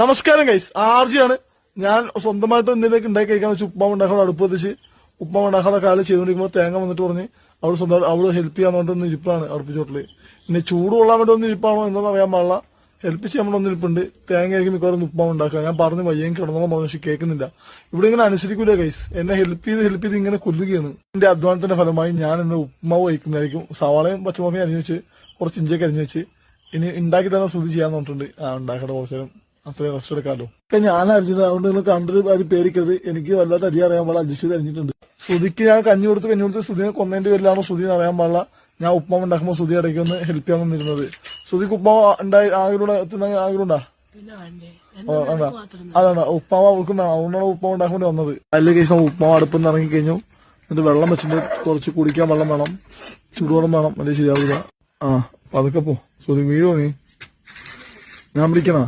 നമസ്കാരം ഗൈസ്, ആർജിയാണ്. ഞാൻ സ്വന്തമായിട്ട് എന്തെങ്കിലുമൊക്കെ ഉണ്ടാക്കി കഴിക്കാൻ വെച്ച് ഉപ്പുമാവ് ഉണ്ടാക്കാൻ അടുപ്പ് എത്തിച്ച് ഉപ്പുമാവ് ഉണ്ടാക്കാനുള്ള കാലം ചെയ്തുകൊണ്ടിരിക്കുമ്പോൾ തേങ്ങ വന്നിട്ട് പറഞ്ഞ് അവള് സ്വന്തം അവള് ഹെൽപ്പ് ചെയ്യാൻ വേണ്ടി ഇരിപ്പാണ് അടുപ്പിച്ചോട്ടില്. ഇനി ചൂട് കൊള്ളാൻ വേണ്ടി ഒന്ന് ഇരിപ്പാണോ എന്നൊന്നും അറിയാൻ പാടില്ല. ഹെൽപ്പ് ചെയ്യാൻ വേണ്ടി ഒന്നിരിപ്പുണ്ട്. തേങ്ങയായിരിക്കും മിക്കവാറും ഉപ്പുമാവ് ഉണ്ടാക്കുക. ഞാൻ പറഞ്ഞു വയ്യം കിടന്നോളം പറഞ്ഞു, പക്ഷെ കേൾക്കുന്നില്ല. ഇവിടെ ഇങ്ങനെ അനുസരിക്കൂല ഗൈസ്. എന്നെ ഹെൽപ്പ് ചെയ്ത് ഇങ്ങനെ കൊല്ലുകയാണ്. എന്റെ അധ്വാനത്തിന്റെ ഫലമായി ഞാൻ ഇന്ന് ഉപ്പുമാവ് കഴിക്കുന്നതായിരിക്കും. സവാളയും പച്ചമുളകയും അരിഞ്ഞു വെച്ച് കുറച്ച് ഇഞ്ചിയൊക്കെ അരിഞ്ഞു വെച്ച് ഇനി ഉണ്ടാക്കി തന്നെ ശ്രുതി ചെയ്യാൻ നോക്കിട്ടുണ്ട്. ഉണ്ടാക്കട്ടെ കുറച്ചു നേരം, അത്രയും റെസ്റ്റ് എടുക്കാമല്ലോ. ഇപ്പൊ ഞാൻ അരിഞ്ഞത്, അതുകൊണ്ട് നിങ്ങൾ കണ്ടിട്ട് ആരും പേടിക്കരുത്. എനിക്ക് വല്ലാത്ത അരി അറിയാൻ പാടില്ല, അഡ്ജസ്റ്റ് ചെയ്ത് അരിഞ്ഞിട്ടുണ്ട്. ശ്രുതിക്ക് ഞാൻ കഞ്ഞി കൊടുത്ത് ശ്രുതിനെ കൊന്നതിന്റെ പേരിലാണോ ശ്രുതി അറിയാൻ പാടില്ല. ഞാൻ ഉപ്പുമാവ് ഉണ്ടാക്കുമ്പോൾ ശ്രുതി ഇടയ്ക്ക് ഒന്ന് ഹെൽപ്പ് ചെയ്യാൻ വന്നിരുന്നത്. ശ്രുതിക്ക് ഉപ്പുമാവ് ഉണ്ടായി ആഗ്രഹമുണ്ടാ? അതാണ് ഉപ്പുമാവ് അവൾക്ക് അതുകൊണ്ടാണ് ഉപ്പുമാവ് ഉണ്ടാക്കാൻ വേണ്ടി വന്നത്. അതിലെ കേസ് ഉപ്പുമാവ് അടുപ്പിൽ നിന്ന് ഇറങ്ങി കഴിഞ്ഞു. എന്നിട്ട് വെള്ളം വെച്ചിട്ട് കുറച്ച് കുടിക്കാൻ വെള്ളം വേണം, ചൂടുവെള്ളം വേണം, അല്ലെങ്കിൽ ശരിയാവില്ല. അപ്പൊ അതൊക്കെ പോ ശ്രുതി വീഴോ നീ? ഞാൻ പിടിക്കണ